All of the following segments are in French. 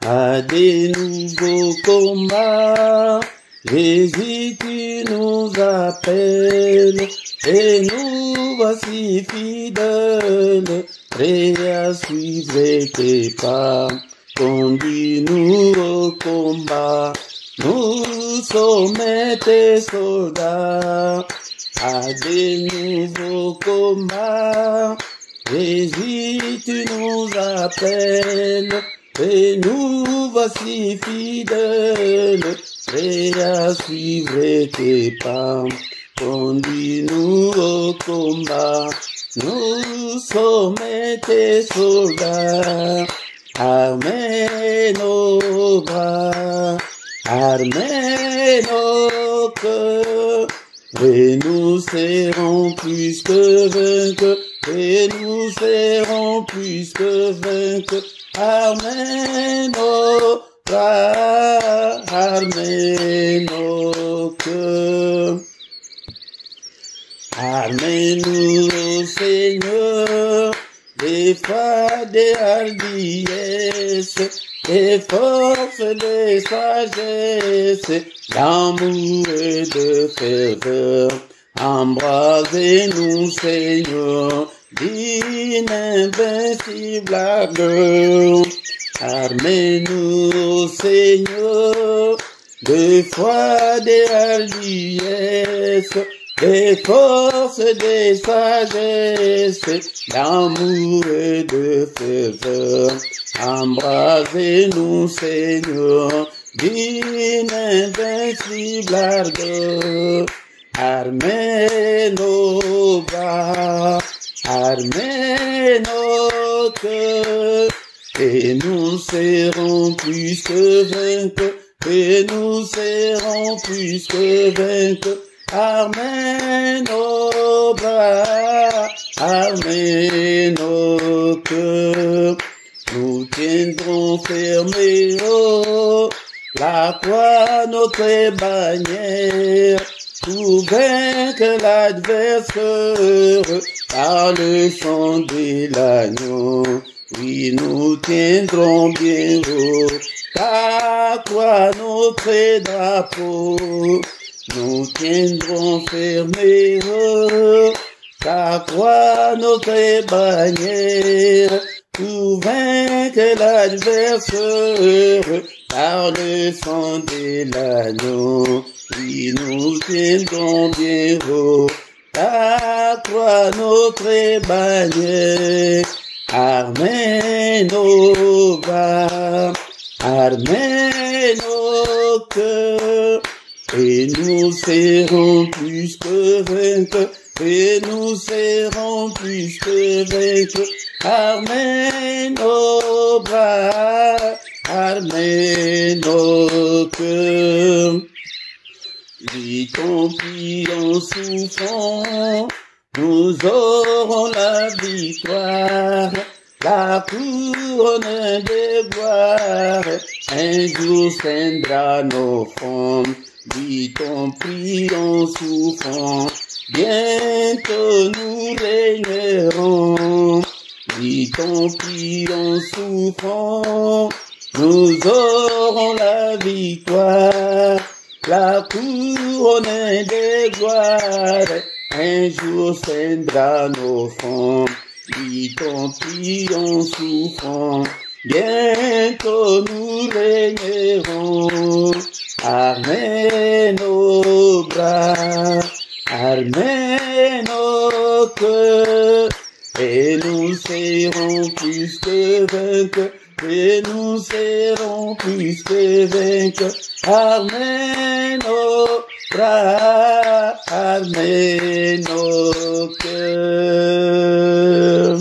à des nouveaux combats. Jésus, tu nous appelles, et nous voici fidèles, prêts à suivre tes pas. Conduis-nous au combat, nous sommes tes soldats, à des nouveaux combats. Jésus, tu nous appelles, et nous voici fidèles, prêts à suivre tes pas. Conduis-nous au combat, nous sommes tes soldats. Armez nos bras, armez nos cœurs, et nous serons plus que vainqueurs, et nous serons plus que vainqueurs. Armez nos bras, armez nos cœurs. Armez-nous, Seigneur, des foi, des hardiesses, des forces, des sagesses, d'amour et de ferveur. Embrasez-nous, Seigneur, d'une invincible ardeur. Armez-nous, Seigneur, de foi, des hardiesses, des forces, des sagesses, d'amour et de ferveur. Embrasez-nous, Seigneur, d'une invincible ardeur. Armez nos bras, armez nos cœurs, et nous serons plus que vainqueurs, et nous serons plus que vainqueurs. Armez nos bras, armez nos cœurs, nous tiendrons fermés, oh, la croix, notre bannière, pour vaincre l'adversaire, par le sang de l'agneau. Oui, nous tiendrons bien haut, la croix, notre drapeau. Nous tiendrons fermés, oh, ta croix, notre bannière, pour vaincre l'adversaire, par le sang de l'agneau. Oui, nous tiendrons bien haut, ta croix, notre bannière. Armez nos bras, armez nos cœurs, et nous serons plus que vainqueurs, et nous serons plus que vainqueurs. Armez nos bras, armez nos cœurs. Dis ton pied en souffrant, nous aurons la victoire, la couronne de gloire, un jour ceindra nos fronts. Dis ton prix en souffrant, bientôt nous régnerons. Dis ton prix en souffrant, nous aurons la victoire, la couronne de gloire, un jour ceindra nos fronts. Dis ton prix en souffrant, bientôt nous régnerons. Armez nos bras, armez nos cœurs, et nous serons plus que vainqueurs, et nous serons plus que vainqueurs. Armez nos bras, armez nos cœurs.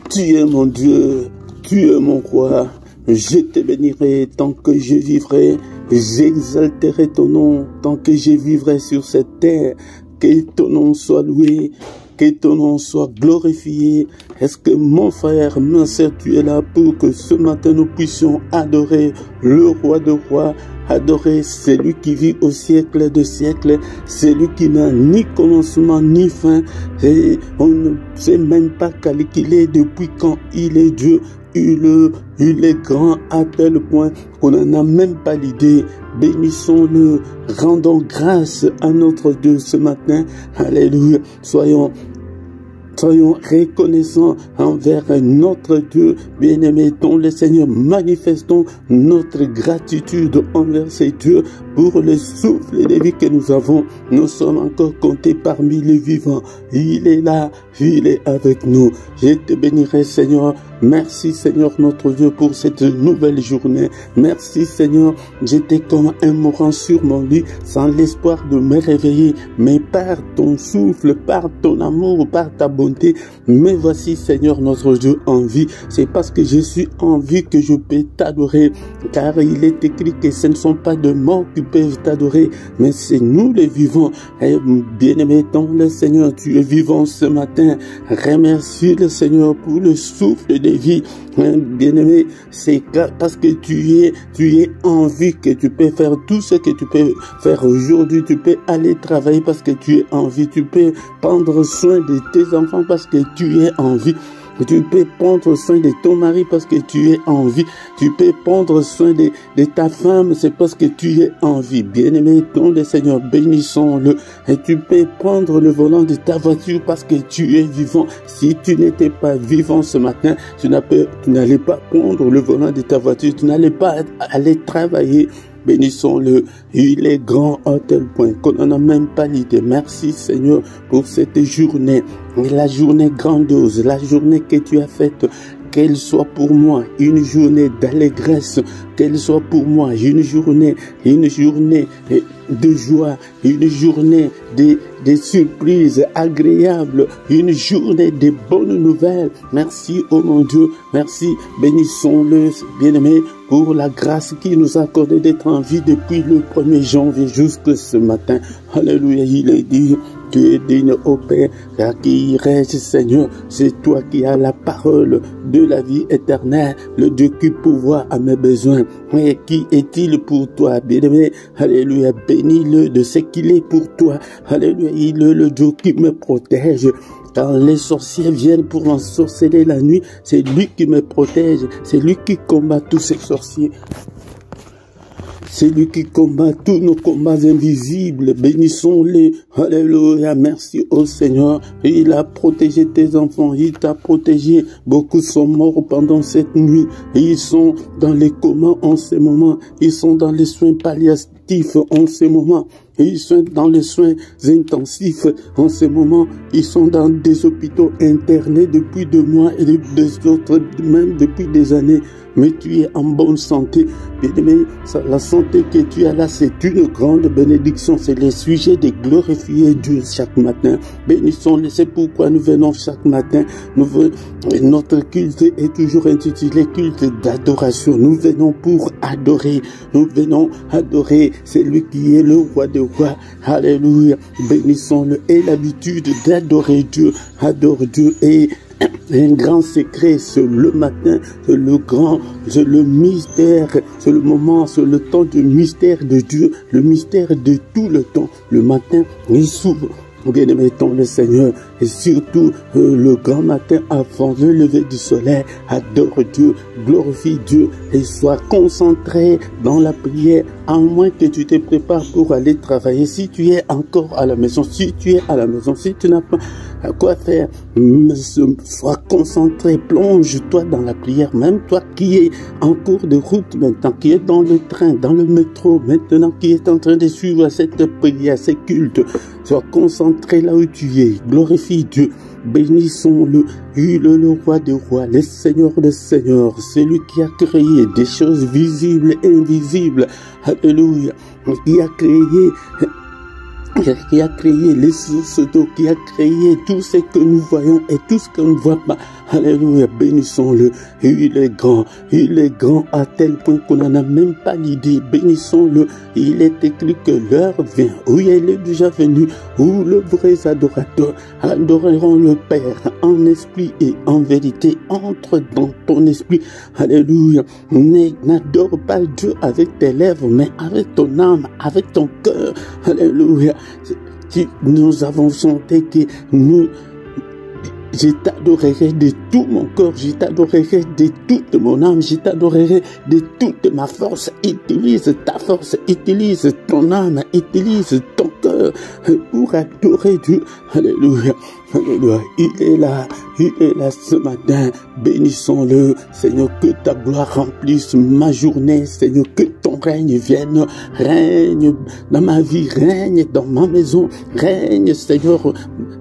Tu es mon Dieu, tu es mon roi. Je te bénirai tant que je vivrai, j'exalterai ton nom tant que je vivrai sur cette terre. Que ton nom soit loué, que ton nom soit glorifié. Est-ce que mon frère, ma sœur, tu es là pour que ce matin nous puissions adorer le roi de rois, adorer celui qui vit au siècle de siècles, celui qui n'a ni commencement ni fin, et on ne sait même pas calculer depuis quand il est Dieu. il est grand à tel point qu'on n'en a même pas l'idée. Bénissons-le, rendons grâce à notre Dieu ce matin. Alléluia. Soyons reconnaissants envers notre Dieu bien-aimé, dont le Seigneur. Manifestons notre gratitude envers ces dieux pour le souffle de vie que nous avons. Nous sommes encore comptés parmi les vivants. Il est là, il est avec nous. Je te bénirai, Seigneur. Merci, Seigneur, notre Dieu, pour cette nouvelle journée. Merci, Seigneur. J'étais comme un mourant sur mon lit, sans l'espoir de me réveiller. Mais par ton souffle, par ton amour, par ta bonté, me voici, Seigneur, notre Dieu, en vie. C'est parce que je suis en vie que je peux t'adorer. Car il est écrit que ce ne sont pas de morts qui peuvent t'adorer, mais c'est nous les vivants. Et bien-aimé dans le Seigneur, tu es vivant ce matin. Remercie le Seigneur pour le souffle de vie. Bien-aimé, c'est parce que tu es en vie que tu peux faire tout ce que tu peux faire aujourd'hui. Tu peux aller travailler parce que tu es en vie. Tu peux prendre soin de tes enfants parce que tu es en vie. Tu peux prendre soin de ton mari parce que tu es en vie. Tu peux prendre soin de ta femme, c'est parce que tu es en vie. Bien-aimé, ton le Seigneur, bénissons-le. Et tu peux prendre le volant de ta voiture parce que tu es vivant. Si tu n'étais pas vivant ce matin, tu n'allais pas prendre le volant de ta voiture. Tu n'allais pas aller travailler. Bénissons-le. Il est grand à tel point qu'on n'en a même pas l'idée. Merci, Seigneur, pour cette journée. Et la journée grandiose, la journée que tu as faite, qu'elle soit pour moi une journée d'allégresse, qu'elle soit pour moi une journée de joie, une journée de surprises agréables, une journée de bonnes nouvelles. Merci, oh mon Dieu, merci. Bénissons-le, bien-aimé, pour la grâce qui nous a accordé d'être en vie depuis le 1er janvier jusqu'à ce matin. Alléluia, il est dit. Tu es digne, ô Père, à qui irais-je, Seigneur? C'est toi qui as la parole de la vie éternelle, le Dieu qui pourvoit à mes besoins. Et qui est-il pour toi, bien-aimé? Alléluia, bénis-le de ce qu'il est pour toi. Alléluia, il est le Dieu qui me protège. Quand les sorciers viennent pour ensorceler la nuit, c'est lui qui me protège. C'est lui qui combat tous ces sorciers. C'est lui qui combat tous nos combats invisibles. Bénissons-les. Alléluia. Merci au Seigneur. Il a protégé tes enfants. Il t'a protégé. Beaucoup sont morts pendant cette nuit. Et ils sont dans les comas en ce moment. Ils sont dans les soins palliatifs en ce moment. Et ils sont dans les soins intensifs en ce moment. Ils sont dans des hôpitaux internés depuis 2 mois et des autres même depuis des années. Mais tu es en bonne santé. Bien-aimé, la santé que tu as là, c'est une grande bénédiction. C'est le sujet de glorifier Dieu chaque matin. Bénissons-le. C'est pourquoi nous venons chaque matin. Notre culte est toujours intitulé culte d'adoration. Nous venons pour adorer. Nous venons adorer. C'est lui qui est le roi des rois. Alléluia. Bénissons-le. Et l'habitude d'adorer Dieu. Adore Dieu. Et un grand secret, c'est le matin, c'est le mystère, c'est le moment, c'est le temps du mystère de Dieu, le mystère de tout le temps. Le matin, il s'ouvre. Bien-aimé dans le Seigneur, et surtout le grand matin avant le lever du soleil, adore Dieu, glorifie Dieu et sois concentré dans la prière, à moins que tu te prépares pour aller travailler. Si tu es encore à la maison, si tu n'as pas à quoi faire, sois concentré, plonge-toi dans la prière, même toi qui es en cours de route maintenant, qui est dans le train, dans le métro maintenant, qui est en train de suivre cette prière, ce culte, sois concentré là où tu es, glorifie Dieu, bénissons-le, il est le roi des rois, le Seigneur des seigneurs, c'est lui qui a créé des choses visibles et invisibles, alléluia, qui a créé les sources d'eau, qui a créé tout ce que nous voyons et tout ce qu'on ne voit pas. Alléluia, bénissons-le. Il est grand à tel point qu'on n'en a même pas l'idée. Bénissons-le. Il est écrit que l'heure vient, oui, elle est déjà venue, où les vrais adorateurs adoreront le Père en esprit et en vérité. Entre dans ton esprit. Alléluia. N'adore pas Dieu avec tes lèvres, mais avec ton âme, avec ton cœur. Alléluia. Nous avons chanté que Je t'adorerai de tout mon corps, je t'adorerai de toute mon âme, je t'adorerai de toute ma force. Utilise ta force, utilise ton âme, utilise ton cœur pour adorer Dieu. Alléluia. Alléluia. Il est là ce matin. Bénissons-le. Seigneur, que ta gloire remplisse ma journée. Seigneur, que ton règne vienne. Règne dans ma vie, règne dans ma maison. Règne, Seigneur,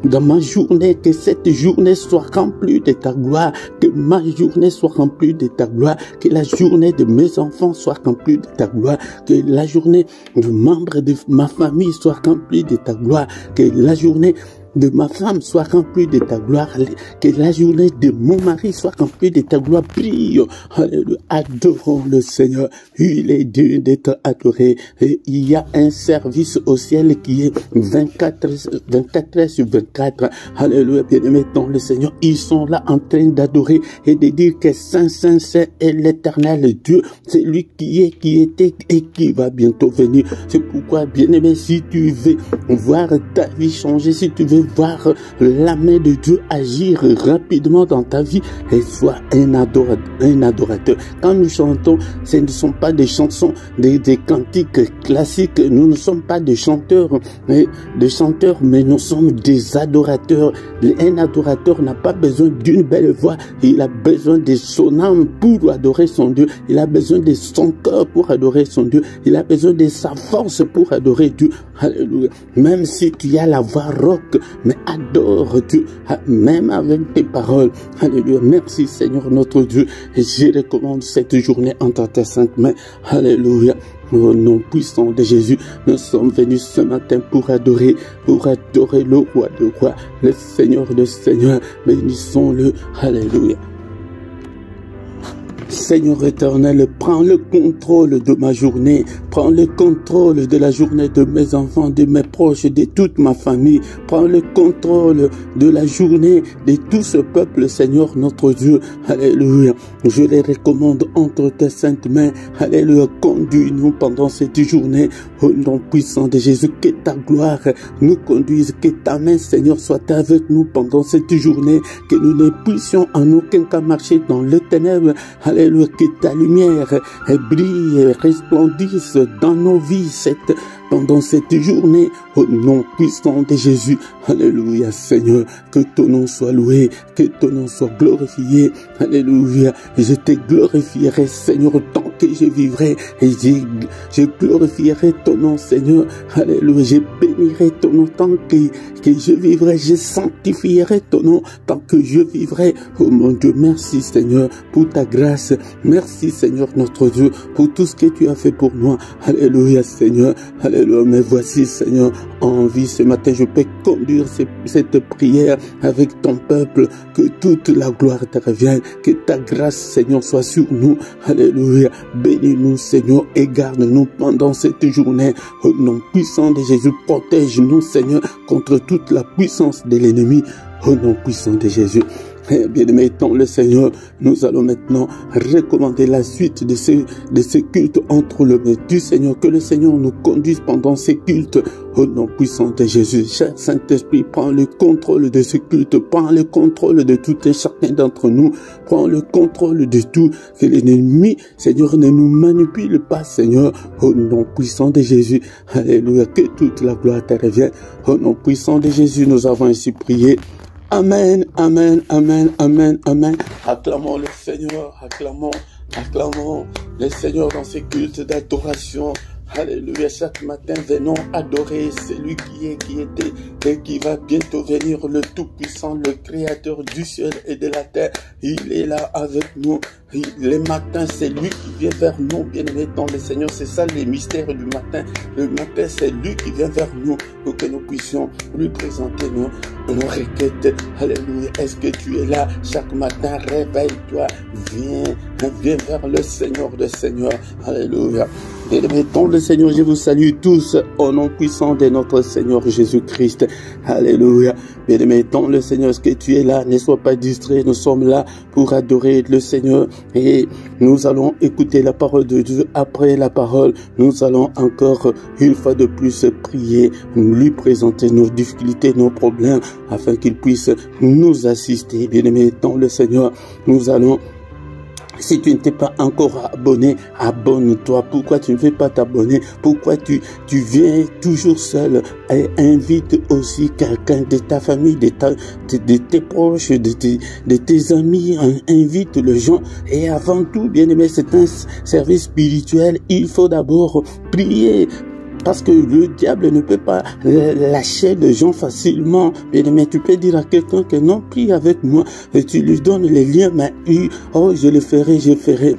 dans ma journée. Que cette journée soit remplie de ta gloire. Que ma journée soit remplie de ta gloire. Que la journée de mes enfants soit remplie de ta gloire. Que la journée de membres de ma famille soit remplie de ta gloire. Que la journée de ma femme soit remplie de ta gloire, que la journée de mon mari soit remplie de ta gloire. Prie, alléluia, adorons le Seigneur. Il est digne d'être adoré. Et il y a un service au ciel qui est 24 heures sur 24. Alléluia, bien-aimés dans le Seigneur. Ils sont là en train d'adorer et de dire que Saint, Saint, Saint est l'éternel Dieu. C'est lui qui est, qui était et qui va bientôt venir. C'est pourquoi, bien-aimé, si tu veux voir ta vie changer, si tu veux voir la main de Dieu agir rapidement dans ta vie, et sois un adorateur. Quand nous chantons, ce ne sont pas des chansons, des cantiques classiques. Nous ne sommes pas des chanteurs, mais nous sommes des adorateurs. Un adorateur n'a pas besoin d'une belle voix, il a besoin de son âme pour adorer son Dieu. Il a besoin de son cœur pour adorer son Dieu. Il a besoin de sa force pour adorer Dieu. Alléluia. Même si tu as la voix rauque, mais adore Dieu, même avec tes paroles. Alléluia. Merci Seigneur notre Dieu. Et je recommande cette journée entre tes saintes mains. Alléluia. Au nom puissant de Jésus, nous sommes venus ce matin pour adorer le roi de rois, le Seigneur de seigneurs. Bénissons-le. Alléluia. Seigneur éternel, prends le contrôle de ma journée, prends le contrôle de la journée de mes enfants, de mes proches, de toute ma famille, prends le contrôle de la journée de tout ce peuple, Seigneur notre Dieu. Alléluia. Je les recommande entre tes saintes mains. Alléluia. Conduis-nous pendant cette journée au nom puissant de Jésus. Que ta gloire nous conduise, que ta main, Seigneur, soit avec nous pendant cette journée, que nous ne puissions en aucun cas marcher dans les ténèbres. Alléluia, que ta lumière brille, resplendisse dans nos vies pendant cette journée, au nom puissant de Jésus. Alléluia, Seigneur, que ton nom soit loué, que ton nom soit glorifié. Alléluia, je te glorifierai, Seigneur, tant que je vivrai, et je glorifierai ton nom, Seigneur. Alléluia, je bénirai ton nom tant que je vivrai, je sanctifierai ton nom tant que je vivrai. Oh mon Dieu, merci Seigneur pour ta grâce. Merci Seigneur notre Dieu pour tout ce que tu as fait pour moi. Alléluia Seigneur. Alléluia. Mais voici Seigneur en vie ce matin. Je peux conduire cette prière avec ton peuple. Que toute la gloire te revienne. Que ta grâce Seigneur soit sur nous. Alléluia. Bénis-nous Seigneur et garde-nous pendant cette journée. Au nom puissant de Jésus, protège-nous Seigneur contre toute la puissance de l'ennemi. Au nom puissant de Jésus. Bien-aimés dans le Seigneur, nous allons maintenant recommander la suite de ce culte entre les mains du Seigneur. Que le Seigneur nous conduise pendant ces cultes au nom puissant de Jésus. Cher Saint-Esprit, prends le contrôle de ce culte, prends le contrôle de tout et chacun d'entre nous, prends le contrôle de tout. Que l'ennemi, Seigneur, ne nous manipule pas, Seigneur, au nom puissant de Jésus. Alléluia, que toute la gloire te revienne. Au nom puissant de Jésus, nous avons ainsi prié. Amen, amen, amen, amen, amen. Acclamons le Seigneur, acclamons le Seigneur dans ces cultes d'adoration. Alléluia, chaque matin venons adorer celui qui est, qui était et qui va bientôt venir, le Tout-Puissant, le Créateur du ciel et de la terre. Il est là avec nous. Les matins, c'est lui qui vient vers nous, bien-aimés dans le Seigneur. C'est ça les mystères du matin. Le matin, c'est lui qui vient vers nous pour que nous puissions lui présenter nos requêtes. Alléluia. Est-ce que tu es là chaque matin? Réveille-toi. Viens vers le Seigneur des Seigneurs. Alléluia. Bien-aimés dans le Seigneur, je vous salue tous au nom puissant de notre Seigneur Jésus-Christ. Alléluia. Bien-aimés dans le Seigneur, est-ce que tu es là? Ne sois pas distrait. Nous sommes là pour adorer le Seigneur et nous allons écouter la parole de Dieu. Après la parole, nous allons encore une fois de plus prier, lui présenter nos difficultés, nos problèmes, afin qu'il puisse nous assister. Bien-aimés dans le Seigneur, nous allons... Si tu ne t'es pas encore abonné, abonne-toi. Pourquoi tu ne veux pas t'abonner? Pourquoi tu viens toujours seul? Et invite aussi quelqu'un de ta famille, de tes proches, de tes amis. Invite les gens. Et avant tout, bien aimé, c'est un service spirituel. Il faut d'abord prier. Parce que le diable ne peut pas lâcher les gens facilement. Mais tu peux dire à quelqu'un que non, prie avec moi. Et tu lui donnes les liens. Mais oh, je le ferai.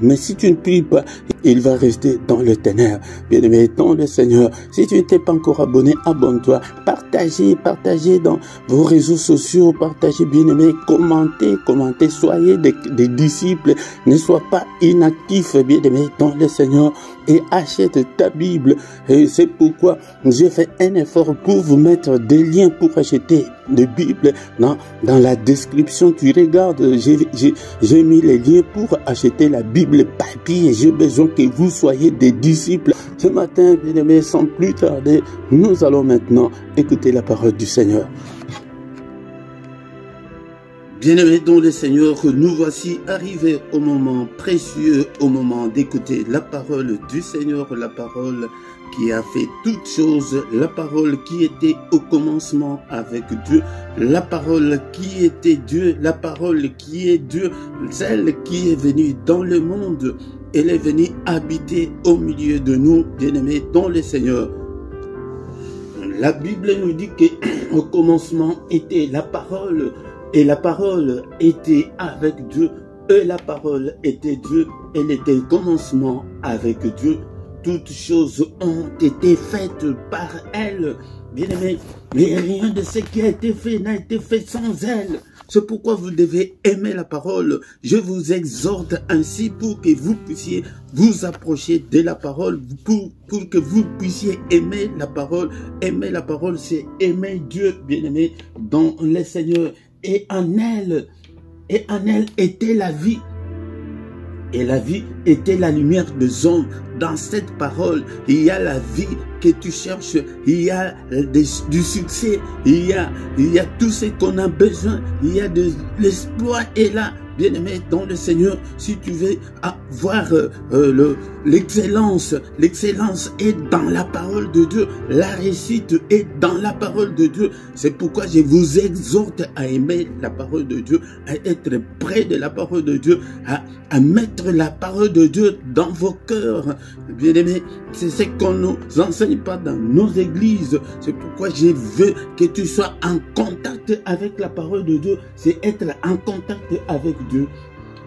Mais si tu ne pries pas, il va rester dans le ténèbres. Bien-aimé, dans le Seigneur. Si tu ne t'es pas encore abonné, abonne-toi. Partagez dans vos réseaux sociaux. Partagez, bien-aimé. Commentez. Soyez des disciples. Ne sois pas inactif, bien-aimé, dans le Seigneur. Et achète ta Bible. Et c'est pourquoi j'ai fait un effort pour vous mettre des liens pour acheter des Bibles. Dans la description, tu regardes, j'ai mis les liens pour acheter la Bible papier. J'ai besoin que vous soyez des disciples. Ce matin, bien aimés, sans plus tarder, nous allons maintenant écouter la parole du Seigneur. Bien-aimés dans le Seigneur, nous voici arrivés au moment précieux, au moment d'écouter la parole du Seigneur, la parole qui a fait toutes choses, la parole qui était au commencement avec Dieu, la parole qui était Dieu, la parole qui est Dieu, celle qui est venue dans le monde, elle est venue habiter au milieu de nous, bien-aimés dans le Seigneur. La Bible nous dit qu'au commencement était la parole, et la parole était avec Dieu, et la parole était Dieu, elle était au commencement avec Dieu. Toutes choses ont été faites par elle. Bien-aimés, mais rien de ce qui a été fait n'a été fait sans elle. C'est pourquoi vous devez aimer la parole. Je vous exhorte ainsi pour que vous puissiez vous approcher de la parole, pour que vous puissiez aimer la parole. Aimer la parole, c'est aimer Dieu, bien-aimé, dans le Seigneur. Et en elle était la vie. Et la vie était la lumière des hommes. Dans cette parole, il y a la vie que tu cherches, il y a du succès, il y a tout ce qu'on a besoin, il y a de l'espoir est là. Bien-aimé dans le Seigneur, si tu veux avoir l'excellence est dans la parole de Dieu. La réussite est dans la parole de Dieu. C'est pourquoi je vous exhorte à aimer la parole de Dieu, à être près de la parole de Dieu, à mettre la parole de Dieu dans vos cœurs. Bien-aimé, c'est ce qu'on ne nous enseigne pas dans nos églises. C'est pourquoi je veux que tu sois en contact avec la parole de Dieu. C'est être en contact avec Dieu.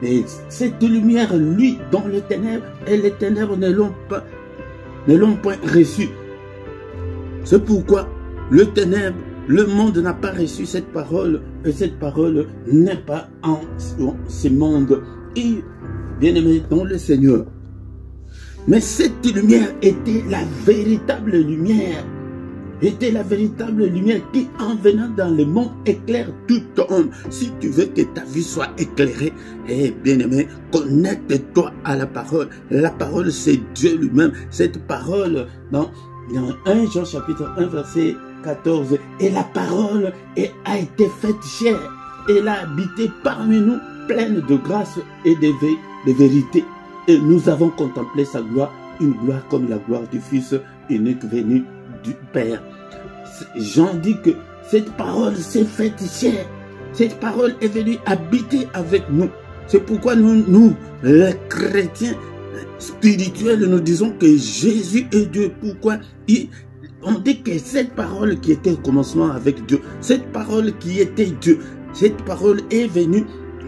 Mais cette lumière, lui, dans les ténèbres, et les ténèbres ne l'ont point reçu. C'est pourquoi le monde n'a pas reçu cette parole, et cette parole n'est pas en ce monde. Et, bien-aimé dans le Seigneur, mais cette lumière était la véritable lumière. Était la véritable lumière qui, en venant dans le monde, éclaire tout homme. Si tu veux que ta vie soit éclairée, eh bien aimé, connecte-toi à la parole. La parole, c'est Dieu lui-même. Cette parole, dans 1 Jean chapitre 1, verset 14, et la parole a été faite chair. Elle a habité parmi nous, pleine de grâce et de vérité. Et nous avons contemplé sa gloire, une gloire comme la gloire du Fils unique venu du Père. Jean dit que cette parole s'est faite chair. Cette parole est venue habiter avec nous. C'est pourquoi nous, les chrétiens spirituels, nous disons que Jésus est Dieu. Pourquoi on dit que cette parole qui était au commencement avec Dieu, cette parole qui était Dieu, cette parole est venue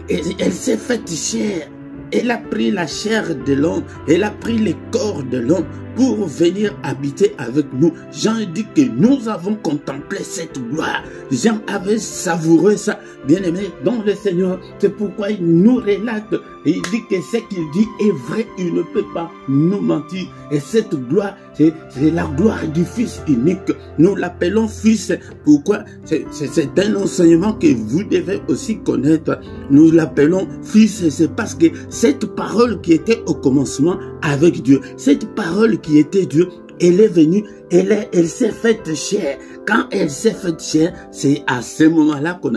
et elle s'est faite chair. Elle a pris la chair de l'homme, elle a pris le corps de l'homme pour venir habiter avec nous. Jean dit que nous avons contemplé cette gloire. Jean avait savouré ça, bien-aimé, dans le Seigneur. C'est pourquoi il nous relate. Et il dit que ce qu'il dit est vrai. Il ne peut pas nous mentir. Et cette gloire, c'est la gloire du Fils unique. Nous l'appelons Fils. Pourquoi? C'est un enseignement que vous devez aussi connaître. Nous l'appelons Fils. C'est parce que cette parole qui était au commencement avec Dieu, cette parole qui était Dieu, elle est venue, elle s'est faite chair. Quand elle s'est faite chair, c'est à ce moment-là qu'on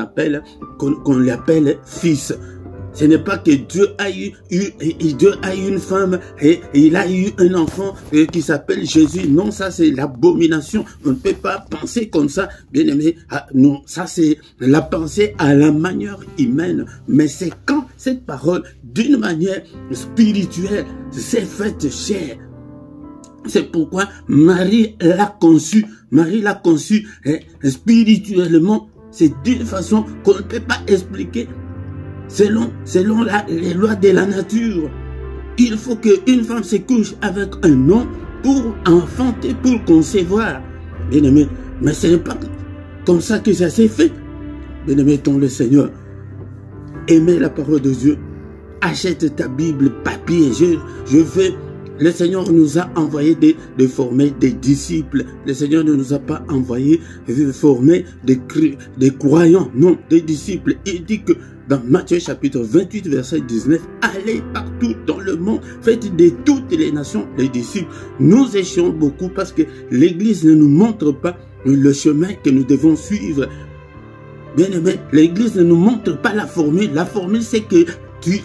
l'appelle Fils. Ce n'est pas que Dieu a eu une femme et il a eu un enfant qui s'appelle Jésus. Non, ça c'est l'abomination. On ne peut pas penser comme ça, bien aimé. Non, ça c'est la pensée à la manière humaine. Mais c'est quand cette parole, d'une manière spirituelle, s'est faite chair. C'est pourquoi Marie l'a conçu. Marie l'a conçu spirituellement. C'est d'une façon qu'on ne peut pas expliquer. Selon les lois de la nature, il faut qu'une femme se couche avec un homme pour enfanter, pour concevoir. Bien-aimé, mais ce n'est pas comme ça que ça s'est fait. Bien-aimé, ton le Seigneur, aimez la parole de Dieu. Achète ta Bible papier. Je veux. Le Seigneur nous a envoyé de former des disciples. Le Seigneur ne nous a pas envoyé de former des croyants. Non, des disciples. Il dit que dans Matthieu chapitre 28 verset 19, allez partout dans le monde, faites de toutes les nations les disciples. Nous échouons beaucoup parce que l'Église ne nous montre pas le chemin que nous devons suivre. Bien aimé, l'Église ne nous montre pas la formule. La formule c'est que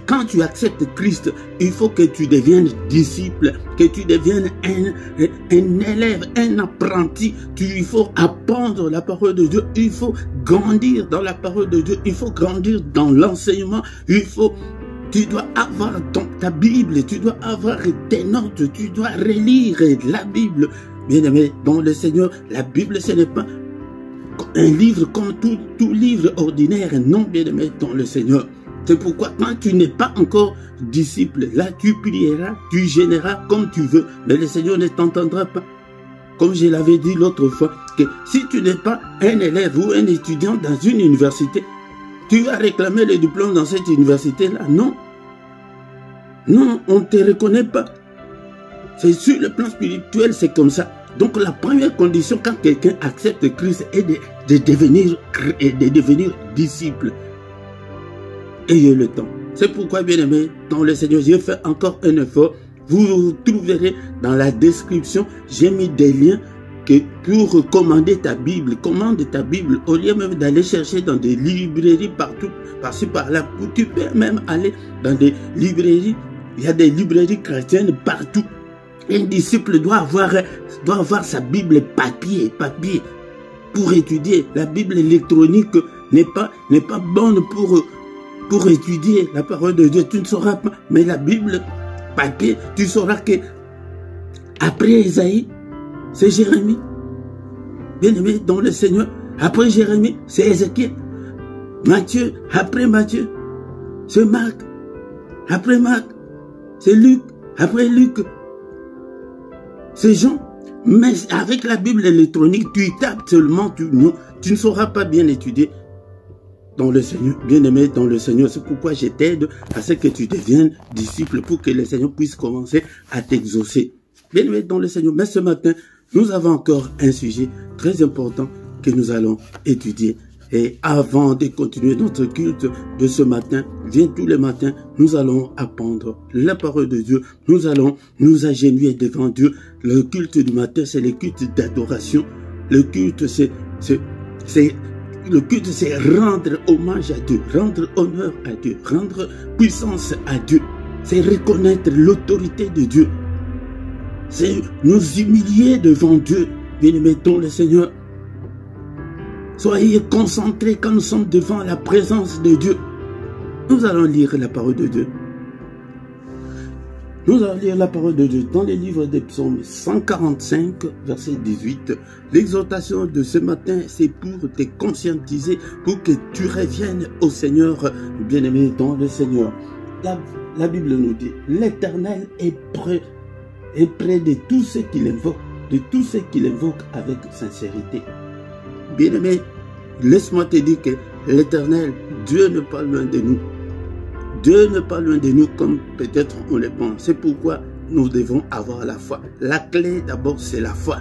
quand tu acceptes Christ, il faut que tu deviennes disciple, que tu deviennes un élève, un apprenti. Il faut apprendre la parole de Dieu, il faut grandir dans la parole de Dieu, il faut grandir dans l'enseignement, tu dois avoir ta Bible, tu dois avoir tes notes, tu dois relire la Bible. Bien aimé, dans le Seigneur, la Bible ce n'est pas un livre comme tout livre ordinaire, non bien aimé, dans le Seigneur. C'est pourquoi quand tu n'es pas encore disciple, là tu prieras, tu gêneras comme tu veux, mais le Seigneur ne t'entendra pas. Comme je l'avais dit l'autre fois, que si tu n'es pas un élève ou un étudiant dans une université, tu vas réclamer le diplôme dans cette université-là. Non. Non, on ne te reconnaît pas. C'est sur le plan spirituel, c'est comme ça. Donc la première condition quand quelqu'un accepte Christ est de devenir disciple. Ayez le temps. C'est pourquoi, bien aimé, dans le Seigneur, j'ai fait encore un effort. Vous trouverez dans la description, j'ai mis des liens pour commander ta Bible. Commande ta Bible. Au lieu même d'aller chercher dans des librairies partout, par-ci, par-là, tu peux même aller dans des librairies. Il y a des librairies chrétiennes partout. Un disciple doit avoir sa Bible papier pour étudier. La Bible électronique n'est pas bonne pour étudier la parole de Dieu. Tu ne sauras pas. Mais la Bible papier, tu sauras que après Isaïe, c'est Jérémie. Bien aimé dans le Seigneur. Après Jérémie, c'est Ézéchiel. Matthieu, après Matthieu, c'est Marc. Après Marc, c'est Luc. Après Luc, c'est Jean. Mais avec la Bible électronique, tu tapes seulement, tu ne sauras pas bien étudier. Dans le Seigneur, bien-aimé dans le Seigneur, c'est pourquoi je t'aide à ce que tu deviennes disciple pour que le Seigneur puisse commencer à t'exaucer. Bien-aimé dans le Seigneur, mais ce matin, nous avons encore un sujet très important que nous allons étudier. Et avant de continuer notre culte de ce matin, tous les matins, nous allons apprendre la parole de Dieu. Nous allons nous agenouiller devant Dieu. Le culte du matin, c'est le culte d'adoration. Le culte, c'est rendre hommage à Dieu, rendre honneur à Dieu, rendre puissance à Dieu. C'est reconnaître l'autorité de Dieu. C'est nous humilier devant Dieu. Bien-aimés dans le Seigneur. Soyez concentrés quand nous sommes devant la présence de Dieu. Nous allons lire la parole de Dieu. Nous allons lire la parole de Dieu dans le livre des psaumes 145, verset 18. L'exhortation de ce matin, c'est pour te conscientiser, pour que tu reviennes au Seigneur, bien-aimé dans le Seigneur. La Bible nous dit, l'Éternel est près est près de tous ceux qui l'invoquent, de tous ceux qui l'invoquent avec sincérité. Bien-aimé, laisse-moi te dire que l'Éternel, Dieu n'est pas loin de nous. Dieu n'est pas loin de nous comme peut-être on le pense. C'est pourquoi nous devons avoir la foi. La clé d'abord, c'est la foi.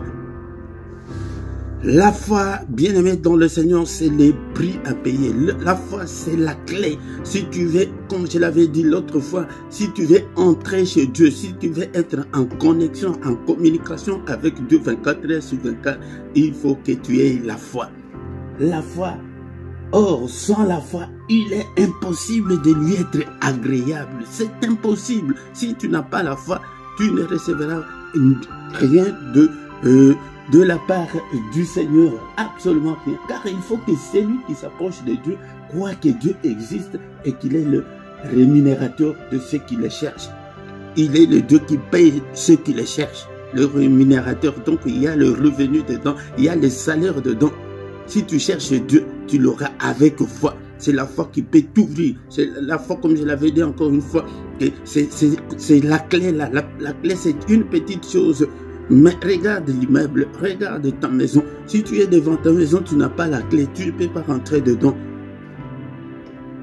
La foi, bien-aimé dans le Seigneur, c'est les prix à payer. La foi, c'est la clé. Si tu veux, comme je l'avais dit l'autre fois, si tu veux entrer chez Dieu, si tu veux être en connexion, en communication avec Dieu 24 heures sur 24, il faut que tu aies la foi. La foi. Or, sans la foi, il est impossible de lui être agréable. C'est impossible. Si tu n'as pas la foi, tu ne recevras rien de la part du Seigneur, absolument rien. Car il faut que celui qui s'approche de Dieu croit que Dieu existe et qu'il est le rémunérateur de ceux qui le cherchent. Il est le Dieu qui paye ceux qui le cherchent. Le rémunérateur, donc il y a le revenu dedans, il y a le salaire dedans. Si tu cherches Dieu, tu l'auras avec foi. C'est la foi qui peut t'ouvrir. C'est la foi, comme je l'avais dit encore une fois, c'est la clé. La clé, c'est une petite chose. Mais regarde l'immeuble, regarde ta maison. Si tu es devant ta maison, tu n'as pas la clé, tu ne peux pas rentrer dedans.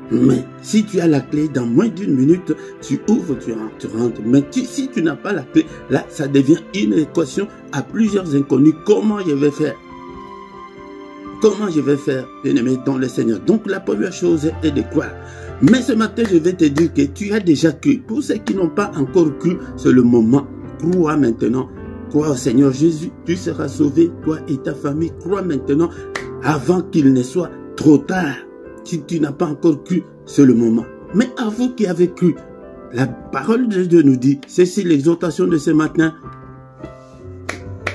Mais si tu as la clé, dans moins d'une minute, tu ouvres, tu rentres. Mais si tu n'as pas la clé, là, ça devient une équation à plusieurs inconnus. Comment je vais faire? Comment je vais faire, bien-aimé, dans le Seigneur? Donc la première chose est de croire. Mais ce matin, je vais te dire que tu as déjà cru. Pour ceux qui n'ont pas encore cru, c'est le moment. Crois maintenant. Crois au Seigneur Jésus, tu seras sauvé, toi et ta famille. Crois maintenant, avant qu'il ne soit trop tard. Si tu n'as pas encore cru, c'est le moment. Mais à vous qui avez cru, la parole de Dieu nous dit, c'est l'exhortation de ce matin.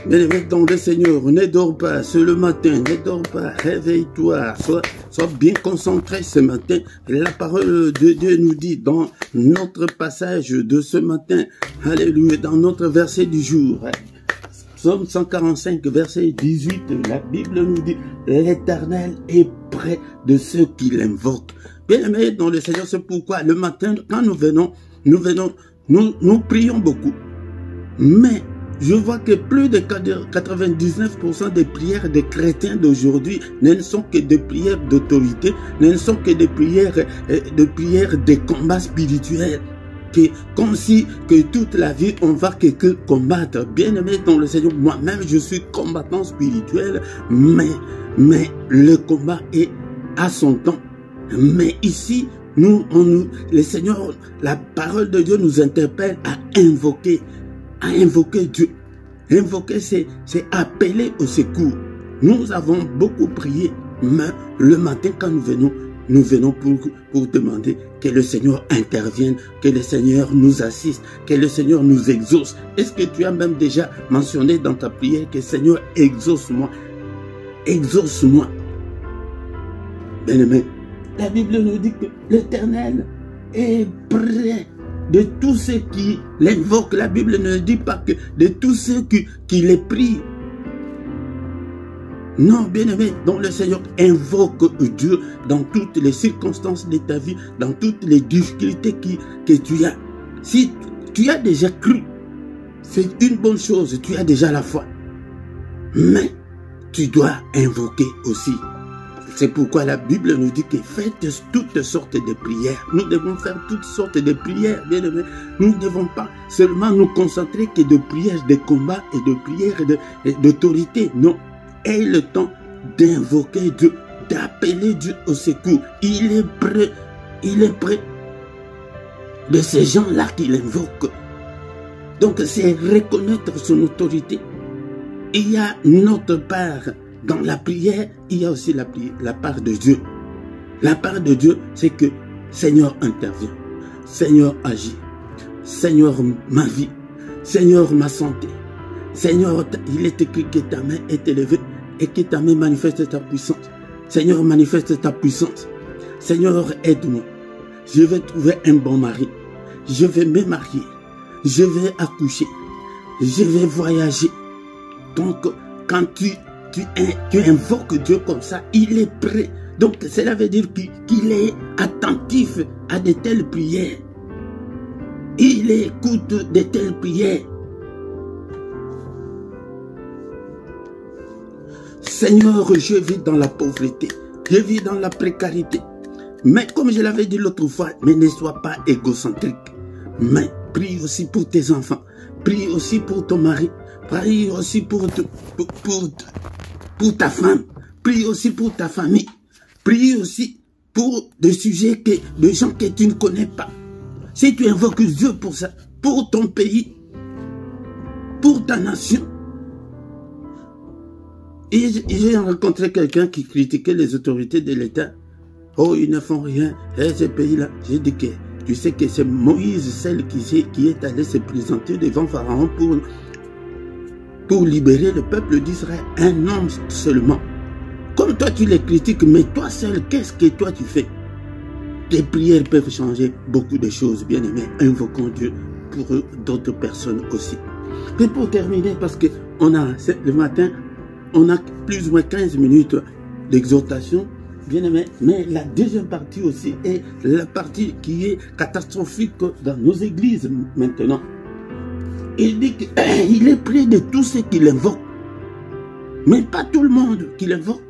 Bien-aimé dans le Seigneur, ne dors pas, c'est le matin, ne dors pas, réveille-toi, sois bien concentré ce matin. La parole de Dieu nous dit dans notre passage de ce matin, alléluia, dans notre verset du jour, Psaume 145, verset 18, la Bible nous dit, l'Éternel est près de ceux qui l'invoquent. Bien-aimé dans le Seigneur, c'est pourquoi le matin, quand nous prions beaucoup. Mais je vois que plus de 99% des prières des chrétiens d'aujourd'hui ne sont que des prières d'autorité, ne sont que des prières de combat spirituel. Comme si que toute la vie on va que combattre. Bien aimé dans le Seigneur, moi-même je suis combattant spirituel, mais le combat est à son temps. Mais ici, le Seigneur, la parole de Dieu nous interpelle à invoquer Dieu. Invoquer, c'est appeler au secours. Nous avons beaucoup prié, mais le matin quand nous venons pour demander que le Seigneur intervienne, que le Seigneur nous assiste, que le Seigneur nous exauce. Est-ce que tu as même déjà mentionné dans ta prière que Seigneur, exauce-moi, exauce-moi. Bien-aimé, la Bible nous dit que l'Éternel est près de tous ceux qui l'invoquent. La Bible ne dit pas que de tous ceux qui les prient. Non, bien-aimé, dans le Seigneur, invoque Dieu dans toutes les circonstances de ta vie, dans toutes les difficultés que tu as. Si tu as déjà cru, c'est une bonne chose, tu as déjà la foi. Mais tu dois invoquer aussi. C'est pourquoi la Bible nous dit que faites toutes sortes de prières. Nous devons faire toutes sortes de prières, bien aimés. Nous ne devons pas seulement nous concentrer que de prières de combat et de prières d'autorité. Non, aie le temps d'invoquer Dieu, d'appeler Dieu au secours. Il est près de ces gens-là qui l'invoquent. Donc c'est reconnaître son autorité. Il y a notre part. Dans la prière, il y a aussi la part de Dieu. La part de Dieu, c'est que Seigneur intervient. Seigneur agit. Seigneur ma vie. Seigneur ma santé. Seigneur, il est écrit que ta main est élevée et que ta main manifeste ta puissance. Seigneur, manifeste ta puissance. Seigneur, aide-moi. Je vais trouver un bon mari. Je vais me marier. Je vais accoucher. Je vais voyager. Donc, quand tu invoques Dieu comme ça, il est prêt. Donc cela veut dire qu'il est attentif à de telles prières. Il écoute de telles prières. Seigneur, je vis dans la pauvreté, je vis dans la précarité. Mais comme je l'avais dit l'autre fois, mais ne sois pas égocentrique. Mais prie aussi pour tes enfants, prie aussi pour ton mari, prie aussi pour ta femme, prie aussi pour ta famille, prie aussi pour des sujets, des gens que tu ne connais pas. Si tu invoques Dieu pour ça, pour ton pays, pour ta nation. Et j'ai rencontré quelqu'un qui critiquait les autorités de l'État. Oh, ils ne font rien. Et ce pays-là, j'ai dit que tu sais que c'est Moïse, celle qui est allée se présenter devant Pharaon pour libérer le peuple d'Israël. Un homme seulement. Comme toi, tu les critiques, mais toi seul, qu'est-ce que toi tu fais? Les prières peuvent changer beaucoup de choses, bien aimés. Invoquons Dieu pour d'autres personnes aussi. Et pour terminer, parce que le matin, on a plus ou moins 15 minutes d'exhortation, bien aimé, mais la deuxième partie aussi est la partie qui est catastrophique dans nos églises maintenant. Il dit qu'il est près de tous ceux qui l'invoquent, mais pas tout le monde qui l'invoque,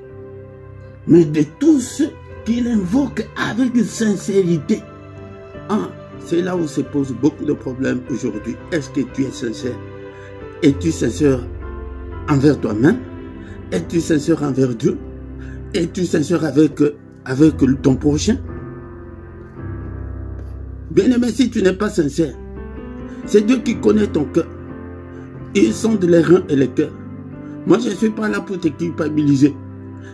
mais de tous ceux qui l'invoquent avec sincérité. Ah, c'est là où se posent beaucoup de problèmes aujourd'hui. Est-ce que tu es sincère? Es-tu sincère envers toi-même? Es-tu sincère envers Dieu? Es-tu sincère avec ton prochain? Bien aimé, si tu n'es pas sincère, c'est Dieu qui connaît ton cœur. Ils sonde les reins et les cœurs. Moi, je ne suis pas là pour te culpabiliser,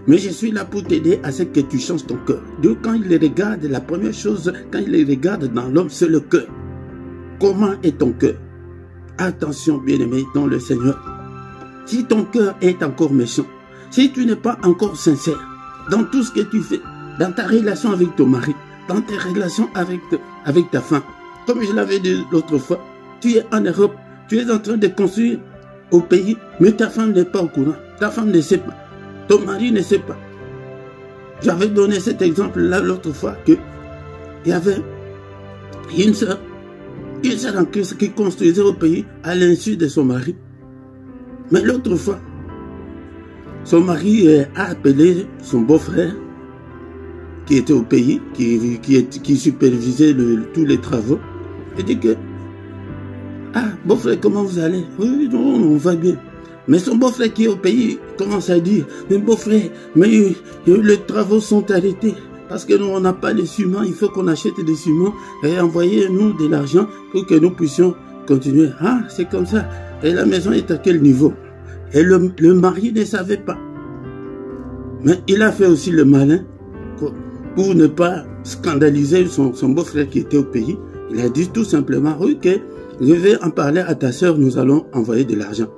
mais je suis là pour t'aider à ce que tu changes ton cœur. Dieu, quand il regarde, la première chose, quand il regarde dans l'homme, c'est le cœur. Comment est ton cœur? Attention, bien-aimé, dans le Seigneur. Si ton cœur est encore méchant, si tu n'es pas encore sincère dans tout ce que tu fais, dans ta relation avec ton mari, dans tes relations avec ta femme, comme je l'avais dit l'autre fois, tu es en Europe, tu es en train de construire au pays, mais ta femme n'est pas au courant, ta femme ne sait pas, ton mari ne sait pas. J'avais donné cet exemple-là l'autre fois que il y avait une sœur en Christ qui construisait au pays à l'insu de son mari. Mais l'autre fois, son mari a appelé son beau-frère qui était au pays, qui supervisait tous les travaux, et dit que ah, beau-frère, comment vous allez? Oui, non, on va bien. Mais son beau-frère qui est au pays commence à dire, mais beau-frère, mais les travaux sont arrêtés. Parce que nous, on n'a pas les ciments, il faut qu'on achète des ciments et envoyez-nous de l'argent pour que nous puissions continuer. Ah, c'est comme ça. Et la maison est à quel niveau? Et le mari ne savait pas. Mais il a fait aussi le malin pour ne pas scandaliser son beau-frère qui était au pays. Il a dit tout simplement, oui, que je vais en parler à ta soeur, nous allons envoyer de l'argent.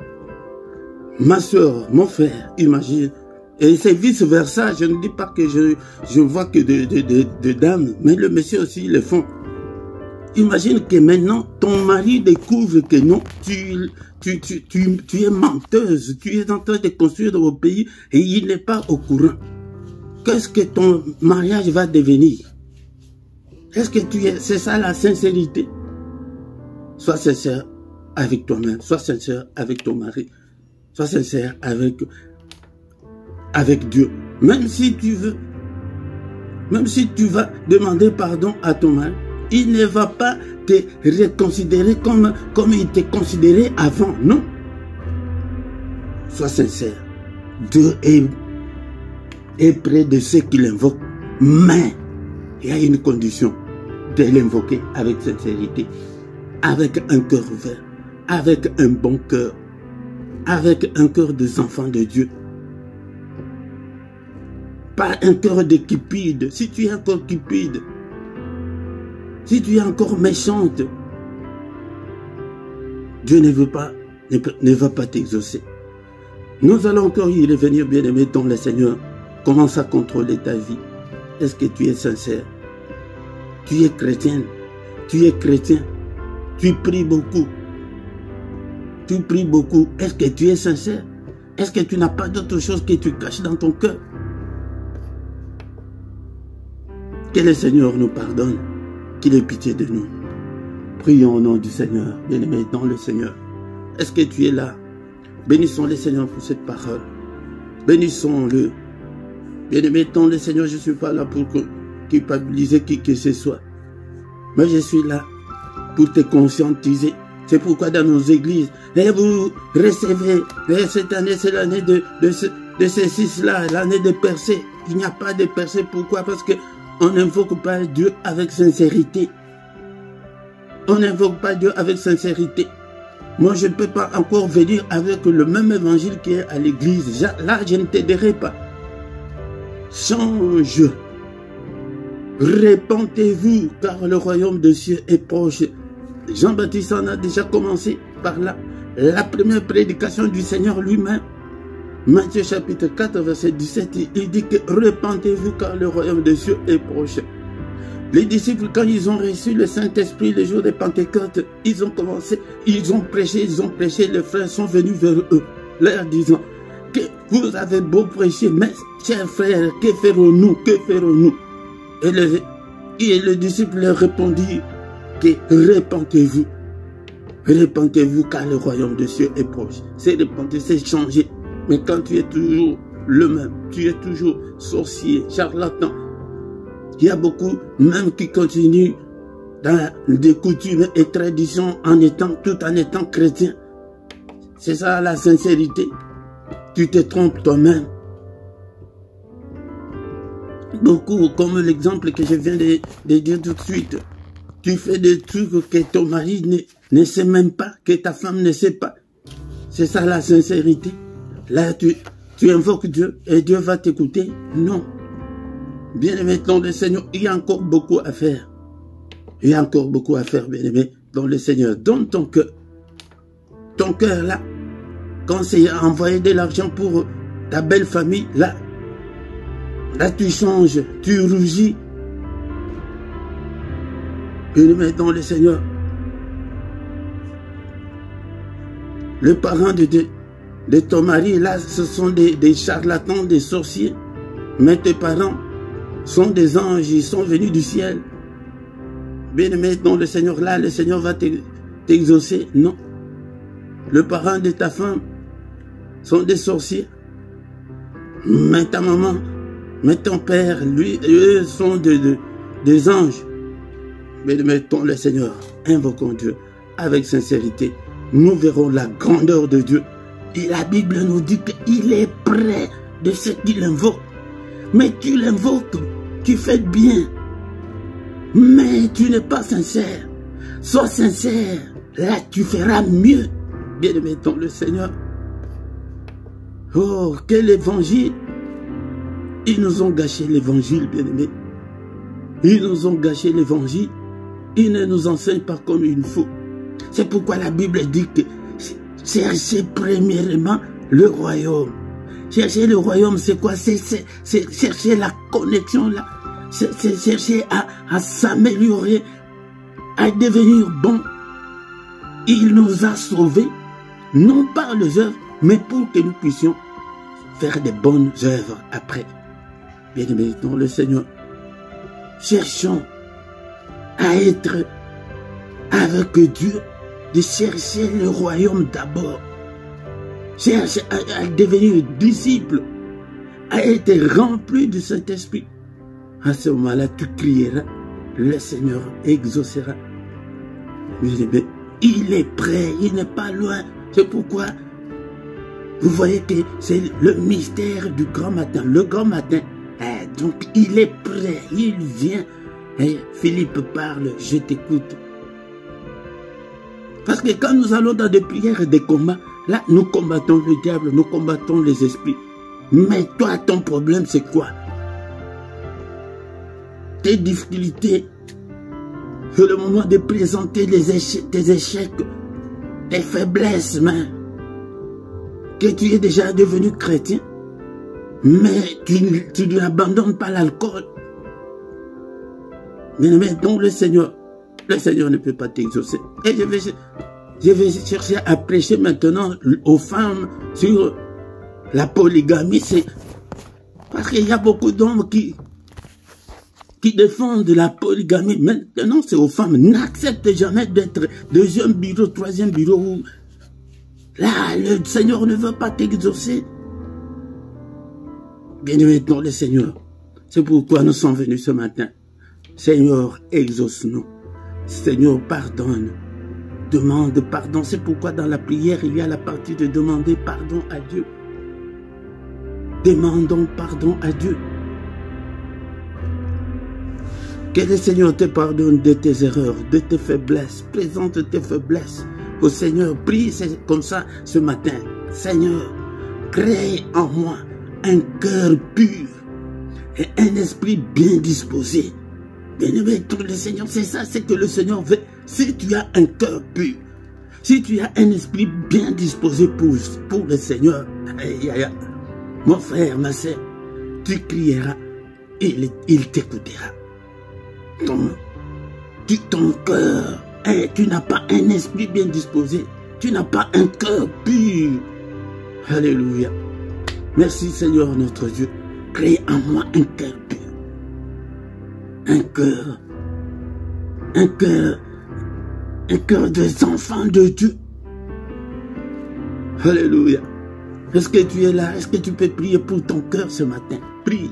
Ma soeur, mon frère, imagine. Et c'est vice-versa, je ne dis pas que je vois que de dames, mais le monsieur aussi, ils le font. Imagine que maintenant, ton mari découvre que non, tu es menteuse, tu es en train de construire au pays et il n'est pas au courant. Qu'est-ce que ton mariage va devenir? Est-ce que c'est ça la sincérité? Sois sincère avec toi-même, sois sincère avec ton mari, sois sincère avec Dieu. Même si tu veux, même si tu vas demander pardon à ton mari, il ne va pas te reconsidérer comme il te considérait avant, non. Sois sincère. Dieu est près de ceux qui l'invoquent, mais il y a une condition de l'invoquer avec sincérité, avec un cœur ouvert, avec un bon cœur, avec un cœur des enfants de Dieu. Pas un cœur de cupide. Si tu es encore cupide, si tu es encore méchante, Dieu ne va pas t'exaucer. Nous allons encore y revenir, bien-aimé, dans le Seigneur. Commence à contrôler ta vie. Est-ce que tu es sincère? Tu es chrétienne. Tu es chrétien. Tu pries beaucoup. Tu pries beaucoup. Est-ce que tu es sincère? Est-ce que tu n'as pas d'autre chose que tu caches dans ton cœur? Que le Seigneur nous pardonne, qu'il ait pitié de nous. Prions au nom du Seigneur, bien-aimé dans le Seigneur. Est-ce que tu es là? Bénissons le Seigneur pour cette parole. Bénissons-le. Bien-aimé, dans le Seigneur, je ne suis pas là pour culpabiliser qui que ce soit. Mais je suis là pour te conscientiser. C'est pourquoi dans nos églises, et vous recevez, et cette année, c'est l'année de ces six-là, l'année de percée. Il n'y a pas de percée. Pourquoi? Parce qu'on n'invoque pas Dieu avec sincérité. On n'invoque pas Dieu avec sincérité. Moi, je ne peux pas encore venir avec le même évangile qui est à l'église. Là, je ne t'aiderai pas. Change. Répentez-vous, car le royaume de Dieu est proche. Jean-Baptiste en a déjà commencé par là. La première prédication du Seigneur lui-même. Matthieu chapitre 4, verset 17, il dit que répentez-vous, car le royaume de Dieu est proche. Les disciples, quand ils ont reçu le Saint-Esprit le jour de Pentecôte, ils ont commencé, ils ont prêché, les frères sont venus vers eux, leur disant que vous avez beau prêcher, mais chers frères, que ferons-nous, que ferons-nous? Et le disciple leur répondit que répentez-vous, répentez-vous car le royaume de Dieu est proche. C'est répenter, c'est changer. Mais quand tu es toujours le même, tu es toujours sorcier, charlatan, il y a beaucoup même qui continuent dans des coutumes et traditions tout en étant chrétien. C'est ça la sincérité. Tu te trompes toi-même. Beaucoup, comme l'exemple que je viens de dire tout de suite. Tu fais des trucs que ton mari ne sait même pas, que ta femme ne sait pas. C'est ça la sincérité. Là, tu invoques Dieu et Dieu va t'écouter. Non. Bien-aimé dans le Seigneur, il y a encore beaucoup à faire. Il y a encore beaucoup à faire, bien-aimé dans le Seigneur. Donne ton cœur. Ton cœur, là, quand c'est envoyer de l'argent pour ta belle famille, là tu changes, tu rougis. Bien-aimé dans le Seigneur. Le parent de ton mari, là, ce sont des charlatans, des sorciers. Mais tes parents sont des anges, ils sont venus du ciel. Bien-aimé dans le Seigneur, là, le Seigneur va t'exaucer. Non. Le parent de ta femme sont des sorciers. Mais ta maman, mais ton père, lui, eux sont des anges. Bien-aimé dans le Seigneur, invoquons Dieu avec sincérité. Nous verrons la grandeur de Dieu. Et la Bible nous dit qu'il est près de ceux qui l'invoquent. Mais tu l'invoques, tu fais bien. Mais tu n'es pas sincère. Sois sincère. Là, tu feras mieux. Bien-aimé dans le Seigneur. Oh, quel évangile. Ils nous ont gâché l'évangile, bien-aimé. Ils nous ont gâché l'évangile. Ils ne nous enseignent pas comme il faut. C'est pourquoi la Bible dit que cherchez premièrement le royaume. Chercher le royaume, c'est quoi? C'est chercher la connexion là. C'est chercher à s'améliorer, à devenir bon. Il nous a sauvés, non par les œuvres, mais pour que nous puissions faire des bonnes œuvres après. Bien-aimés dans le Seigneur, cherchons à être avec Dieu, de chercher le royaume d'abord. Cherche à devenir disciple, à être rempli du Saint-Esprit. À ce moment-là, tu crieras, le Seigneur exaucera. Bien-aimé, il est prêt, il n'est pas loin. C'est pourquoi vous voyez que c'est le mystère du grand matin. Le grand matin, donc il est prêt, il vient. Et Philippe parle, je t'écoute. Parce que quand nous allons dans des prières et des combats, là, nous combattons le diable, nous combattons les esprits. Mais toi, ton problème, c'est quoi? Tes difficultés. C'est le moment de présenter tes échecs, tes faiblesses, mais que tu es déjà devenu chrétien, mais tu n'abandonnes pas l'alcool. Mais donc le Seigneur ne peut pas t'exaucer. Et je vais chercher à prêcher maintenant aux femmes sur la polygamie. C'est parce qu'il y a beaucoup d'hommes qui défendent la polygamie. Maintenant, c'est aux femmes. N'accepte jamais d'être deuxième bureau, troisième bureau. Là, le Seigneur ne veut pas t'exaucer. Bien-aimé dans le Seigneur, c'est pourquoi nous sommes venus ce matin. Seigneur, exauce-nous. Seigneur, pardonne. Demande pardon. C'est pourquoi dans la prière, il y a la partie de demander pardon à Dieu. Demandons pardon à Dieu. Que le Seigneur te pardonne de tes erreurs, de tes faiblesses. Présente tes faiblesses au Seigneur. Prie comme ça ce matin. Seigneur, crée en moi un cœur pur et un esprit bien disposé. Bien-aimé, le Seigneur, c'est ça, c'est que le Seigneur veut. Si tu as un cœur pur, si tu as un esprit bien disposé pour le Seigneur, mon frère, ma soeur, tu crieras et il t'écoutera. Ton cœur, tu n'as pas un esprit bien disposé, tu n'as pas un cœur pur. Alléluia. Merci Seigneur notre Dieu. Crée en moi un cœur pur. Un cœur des enfants de Dieu. Alléluia. Est-ce que tu es là? Est-ce que tu peux prier pour ton cœur ce matin? Prie.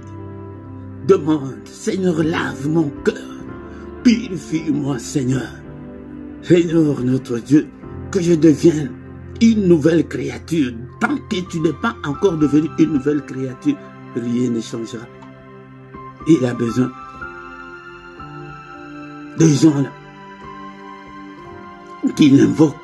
Demande. Seigneur, lave mon cœur. Purifie-moi, Seigneur. Seigneur notre Dieu, que je devienne une nouvelle créature. Tant que tu n'es pas encore devenu une nouvelle créature, rien ne changera. Il a besoin des gens là qui l'invoquent,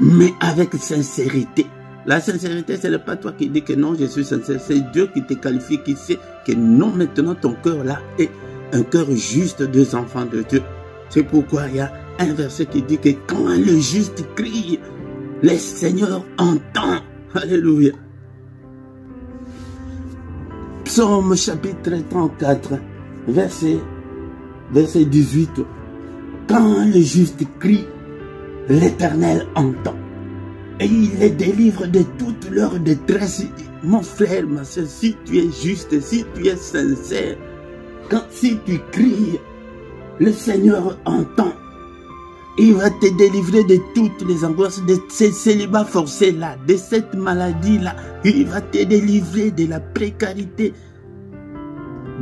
mais avec sincérité. La sincérité, ce n'est pas toi qui dis que non, je suis sincère. C'est Dieu qui te qualifie, qui sait que non, maintenant ton cœur là est un cœur juste des enfants de Dieu. C'est pourquoi il y a un verset qui dit que quand le juste crie, le Seigneur entend. Alléluia. Psaume chapitre 34, verset 18. Quand le juste crie, l'Éternel entend. Et il les délivre de toute leur détresse. Mon frère, ma soeur, si tu es juste, si tu es sincère, si tu cries, le Seigneur entend. Il va te délivrer de toutes les angoisses, de ces célibats forcés-là, de cette maladie-là. Il va te délivrer de la précarité,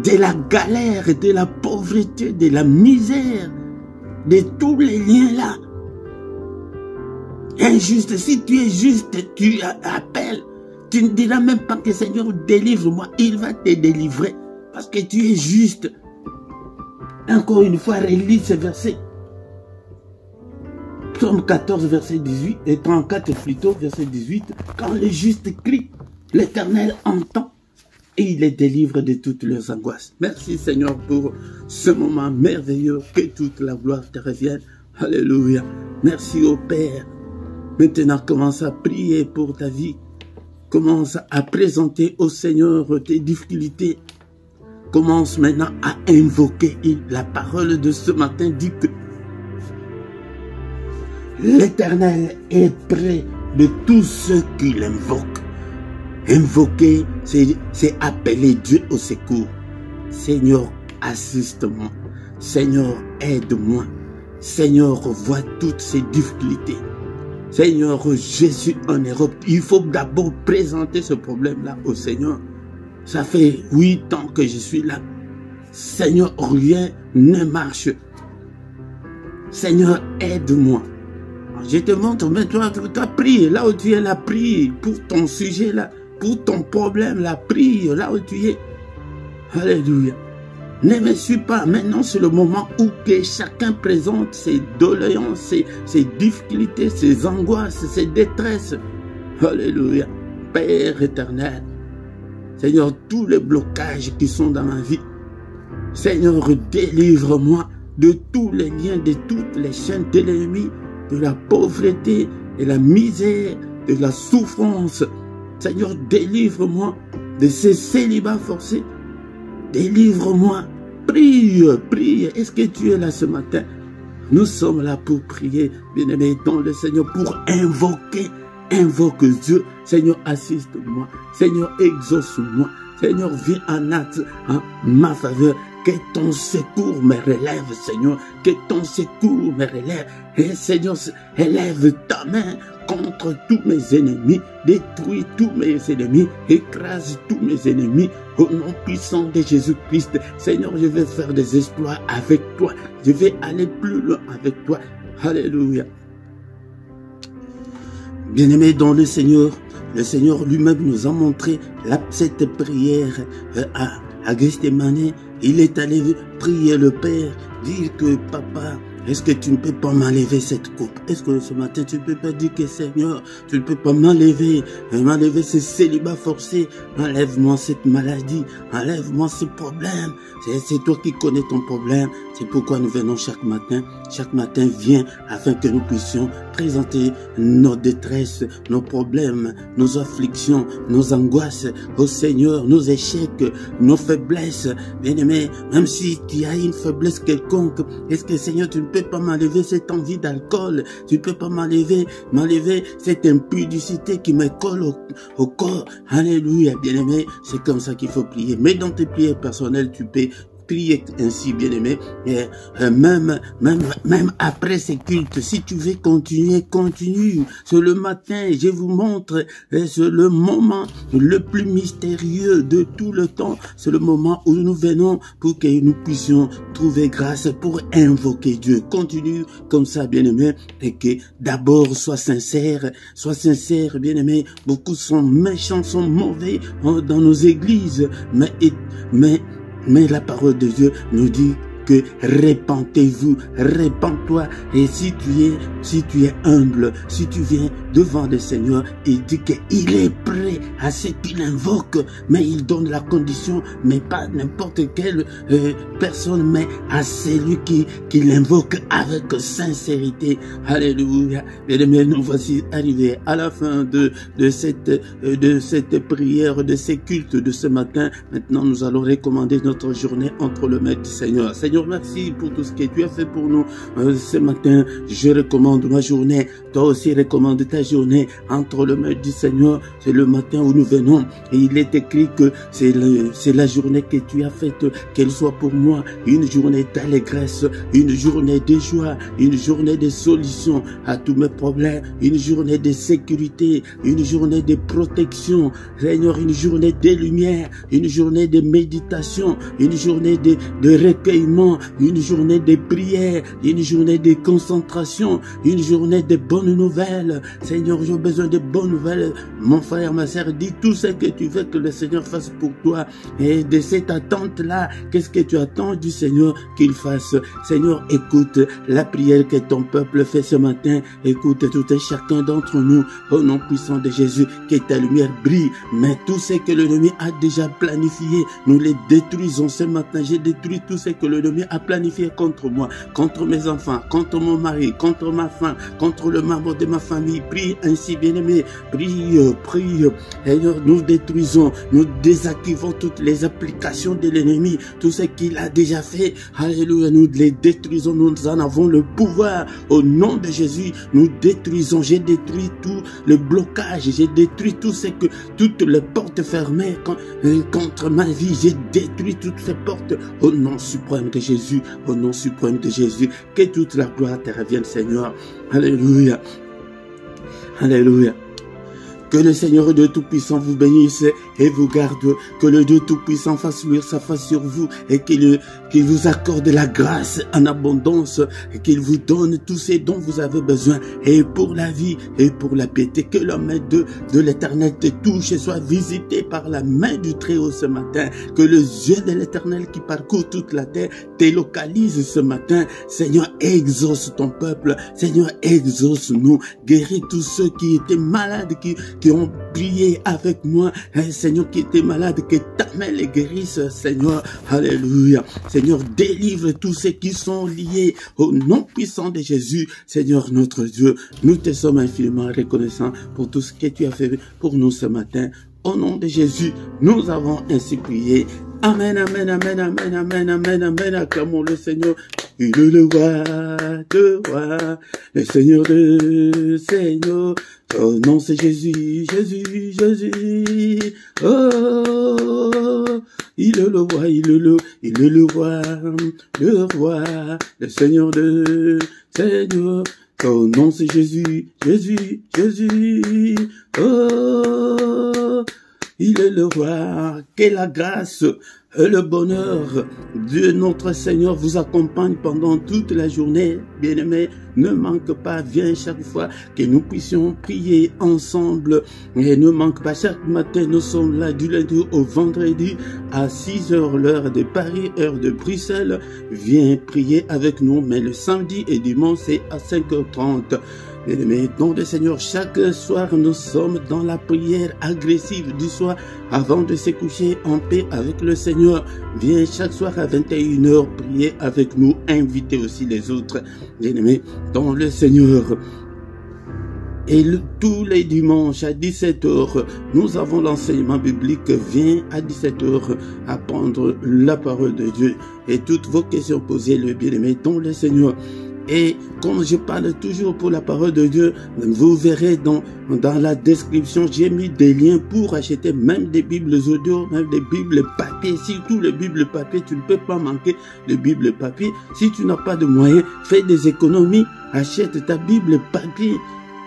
de la galère, de la pauvreté, de la misère, de tous les liens-là. Injuste, si tu es juste, tu appelles. Tu ne diras même pas que Seigneur, délivre-moi. Il va te délivrer parce que tu es juste. Encore une fois, relis ce verset. Psaume 14, verset 18, et 34 plutôt, verset 18. Quand le juste crie, l'Éternel entend et il les délivre de toutes leurs angoisses. Merci Seigneur pour ce moment merveilleux. Que toute la gloire te revienne. Alléluia. Merci au Père. Maintenant, commence à prier pour ta vie. Commence à présenter au Seigneur tes difficultés. Commence maintenant à invoquer. La parole de ce matin dit que l'Éternel est près de tous ceux qui l'invoquent. Invoquer, c'est appeler Dieu au secours. Seigneur, assiste-moi. Seigneur, aide-moi. Seigneur, vois toutes ces difficultés. Seigneur, je suis en Europe. Il faut d'abord présenter ce problème-là au Seigneur. Ça fait 8 ans que je suis là. Seigneur, rien ne marche. Seigneur, aide-moi. Je te montre, mais toi prie. Là où tu es, là, prie. Pour ton sujet, là, pour ton problème, là, prie. Là où tu es. Alléluia. Ne me suis pas. Maintenant, c'est le moment où que chacun présente ses doléances, ses difficultés, ses angoisses, ses détresses. Alléluia. Père éternel. Seigneur, tous les blocages qui sont dans ma vie. Seigneur, délivre-moi de tous les liens, de toutes les chaînes de l'ennemi, de la pauvreté, de la misère, de la souffrance. Seigneur, délivre-moi de ces célibats forcés. Délivre-moi. Prie, prie. Est-ce que tu es là ce matin? Nous sommes là pour prier, bien-aimé dans le Seigneur, pour invoquer. Invoque Dieu. Seigneur, assiste-moi. Seigneur, exauce-moi. Seigneur, viens en acte en ma faveur. Que ton secours me relève, Seigneur. Que ton secours me relève. Et Seigneur, élève ta main contre tous mes ennemis, détruis tous mes ennemis, écrase tous mes ennemis, au nom puissant de Jésus-Christ. Seigneur, je vais faire des exploits avec toi, je vais aller plus loin avec toi. Alléluia. Bien-aimés dans le Seigneur lui-même nous a montré cette prière à Gethsémani. Il est allé prier le Père, dire que papa, est-ce que tu ne peux pas m'enlever cette coupe? Est-ce que ce matin tu ne peux pas dire que Seigneur, tu ne peux pas m'enlever ce célibat forcé, enlève-moi cette maladie, enlève-moi ce problème. C'est toi qui connais ton problème. C'est pourquoi nous venons chaque matin viens afin que nous puissions présenter nos détresses, nos problèmes, nos afflictions, nos angoisses au Seigneur, nos échecs, nos faiblesses. Bien-aimé, même si tu as une faiblesse quelconque, est-ce que Seigneur, tu ne peux pas m'enlever cette envie d'alcool? Tu ne peux pas m'enlever cette impudicité qui me colle au corps? Alléluia, bien-aimé, c'est comme ça qu'il faut prier. Mais dans tes prières personnelles, tu peux prier ainsi, bien-aimé, même après ces cultes, si tu veux continuer, continue. C'est le matin, je vous montre, c'est le moment le plus mystérieux de tout le temps. C'est le moment où nous venons pour que nous puissions trouver grâce pour invoquer Dieu. Continue comme ça, bien-aimé, et que d'abord sois sincère, bien-aimé. Beaucoup sont méchants, sont mauvais dans nos églises, mais la parole de Dieu nous dit que répentez-vous, répands-toi. Et si tu es humble, si tu viens devant le Seigneur, il dit qu'il est prêt à ce qu'il invoque, mais il donne la condition, mais pas n'importe quelle personne, mais à celui qui l'invoque avec sincérité. Alléluia. Bien-aimés, nous voici arrivés à la fin de cette prière, de ces cultes de ce matin. Maintenant, nous allons recommander notre journée entre les mains du Seigneur. Seigneur, merci pour tout ce que tu as fait pour nous ce matin. Je recommande ma journée. Toi aussi, recommande ta journée entre les mains du Seigneur. C'est le matin où nous venons. Et il est écrit que c'est la journée que tu as faite. Qu'elle soit pour moi une journée d'allégresse, une journée de joie, une journée de solution à tous mes problèmes, une journée de sécurité, une journée de protection. Seigneur, une journée de lumière, une journée de méditation, une journée de recueillement, une journée de prière, une journée de concentration, une journée de bonnes nouvelles. Seigneur, j'ai besoin de bonnes nouvelles. Mon frère, ma sœur, dis tout ce que tu veux que le Seigneur fasse pour toi. Et de cette attente-là, qu'est-ce que tu attends du Seigneur qu'il fasse? Seigneur, écoute la prière que ton peuple fait ce matin. Écoute tout et chacun d'entre nous, au nom puissant de Jésus, que ta lumière brille. Mais tout ce que l'ennemi a déjà planifié, nous les détruisons ce matin. J'ai détruit tout ce que l'ennemi a planifié contre moi, contre mes enfants, contre mon mari, contre ma femme, contre le membre de ma famille. Prie ainsi, bien-aimé. Prie. Seigneur, nous détruisons, nous désactivons toutes les applications de l'ennemi, tout ce qu'il a déjà fait. Alléluia, nous les détruisons, nous en avons le pouvoir. Au nom de Jésus, nous détruisons. J'ai détruit tout le blocage, j'ai détruit toutes les portes fermées contre ma vie. J'ai détruit toutes ces portes au nom suprême de Jésus, au nom suprême de Jésus. Que toute la gloire te revienne, Seigneur. Alléluia. Alléluia. Que le Seigneur Dieu Tout-Puissant vous bénisse et vous garde. Que le Dieu Tout-Puissant fasse luire sa face sur vous et qu'il vous accorde la grâce en abondance et qu'il vous donne tout ce dont vous avez besoin et pour la vie et pour la piété. Que la main de l'Éternel te touche et soit visité par la main du Très-Haut ce matin. Que le yeux de l'Éternel qui parcourt toute la terre te localise ce matin. Seigneur, exauce ton peuple. Seigneur, exauce-nous. Guéris tous ceux qui étaient malades, qui ont prié avec moi, Seigneur, qui était malade, que ta main les guérisse, Seigneur. Alléluia. Seigneur, délivre tous ceux qui sont liés au nom puissant de Jésus. Seigneur, notre Dieu, nous te sommes infiniment reconnaissants pour tout ce que tu as fait pour nous ce matin. Au nom de Jésus, nous avons ainsi prié. Amen, amen, amen, amen, amen, amen, amen. Acclamons le Seigneur. Il est le roi de rois, le Seigneur de Seigneur. Oh non, c'est Jésus, Jésus, Jésus. Oh, il est le roi, il est le roi, le Seigneur de Seigneur. Ton nom c'est Jésus, Jésus, Jésus. Oh, il est le roi. Que la grâce et le bonheur de notre Seigneur vous accompagne pendant toute la journée. Bien-aimés, ne manque pas, viens chaque fois que nous puissions prier ensemble. Et ne manque pas, chaque matin, nous sommes là du lundi au vendredi à 6 h l'heure de Paris, heure de Bruxelles. Viens prier avec nous, mais le samedi et dimanche, c'est à 5 h 30. Bien-aimés, nom du Seigneur, chaque soir, nous sommes dans la prière agressive du soir avant de se coucher en paix avec le Seigneur. Viens chaque soir à 21 h prier avec nous, invitez aussi les autres. Bien-aimés, dans le Seigneur. Et tous les dimanches à 17 h, nous avons l'enseignement biblique. Viens à 17 h apprendre la parole de Dieu. Et toutes vos questions posées, le bien-aimé, dans le Seigneur. Et comme je parle toujours pour la parole de Dieu, vous verrez dans la description, j'ai mis des liens pour acheter même des Bibles audio, même des Bibles papier. Surtout les Bibles papier, tu ne peux pas manquer de Bibles papier. Si tu n'as pas de moyens, fais des économies, achète ta Bible papier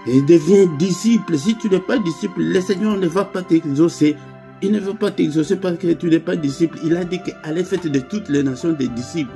et deviens disciple. Si tu n'es pas disciple, le Seigneur ne va pas t'exaucer. Il ne veut pas t'exaucer parce que tu n'es pas disciple. Il a dit qu'allez faites de toutes les nations des disciples.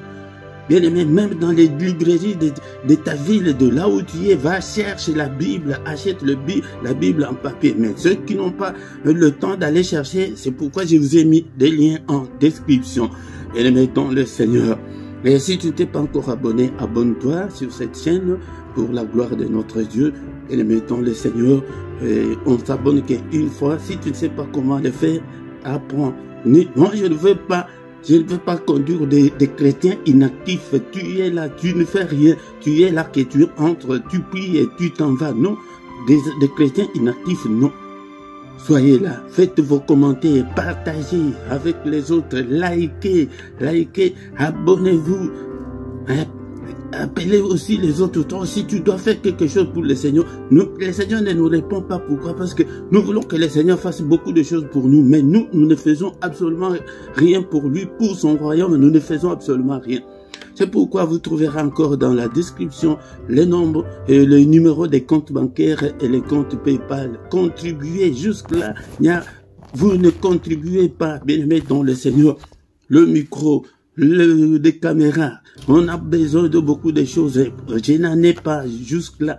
Bien aimé, même dans les librairies de ta ville, de là où tu es, va chercher la Bible, achète la Bible en papier. Mais ceux qui n'ont pas le temps d'aller chercher, c'est pourquoi je vous ai mis des liens en description. Bien aimé, dans le Seigneur. Et si tu ne t'es pas encore abonné, abonne-toi sur cette chaîne pour la gloire de notre Dieu. Bien aimé, dans le Seigneur. Et on s'abonne qu'une fois. Si tu ne sais pas comment le faire, apprends. Moi, je ne veux pas conduire des chrétiens inactifs. Tu es là, tu ne fais rien. Tu es là que tu entres, tu pries et tu t'en vas. Non, des chrétiens inactifs, non. Soyez là, faites vos commentaires, partagez avec les autres, likez, abonnez-vous. Appelez aussi les autres. Toi aussi, tu dois faire quelque chose pour le Seigneur. Le Seigneur ne nous répond pas. Pourquoi? Parce que nous voulons que le Seigneur fasse beaucoup de choses pour nous. Mais nous ne faisons absolument rien pour lui, pour son royaume. Nous ne faisons absolument rien. C'est pourquoi vous trouverez encore dans la description les nombres et le numéro des comptes bancaires et les comptes PayPal. Contribuez jusque-là. Vous ne contribuez pas, bien aimé, dans le Seigneur. Le micro, des caméras. On a besoin de beaucoup de choses. Je n'en ai pas jusque-là.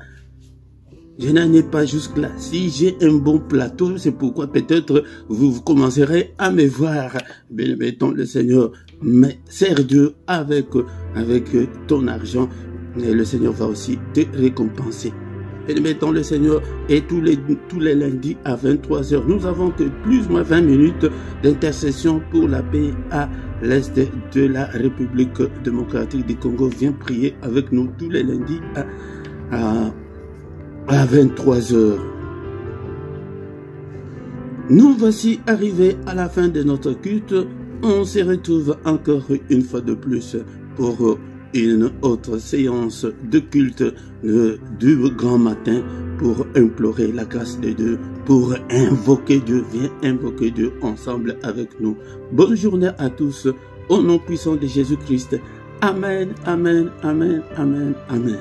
Je n'en ai pas jusque-là. Si j'ai un bon plateau, c'est pourquoi peut-être vous commencerez à me voir. Bien, mettons le Seigneur. Mais sers Dieu avec ton argent. Et le Seigneur va aussi te récompenser. Et mettons le Seigneur. Et tous les lundis à 23 h, nous avons que plus ou moins 20 minutes d'intercession pour la paix à l'est de la République démocratique du Congo. Viens prier avec nous tous les lundis à 23 h. Nous voici arrivés à la fin de notre culte. On se retrouve encore une fois de plus pour une autre séance de culte du grand matin pour implorer la grâce de Dieu, pour invoquer Dieu. Viens invoquer Dieu ensemble avec nous. Bonne journée à tous, au nom puissant de Jésus-Christ. Amen, amen, amen, amen, amen.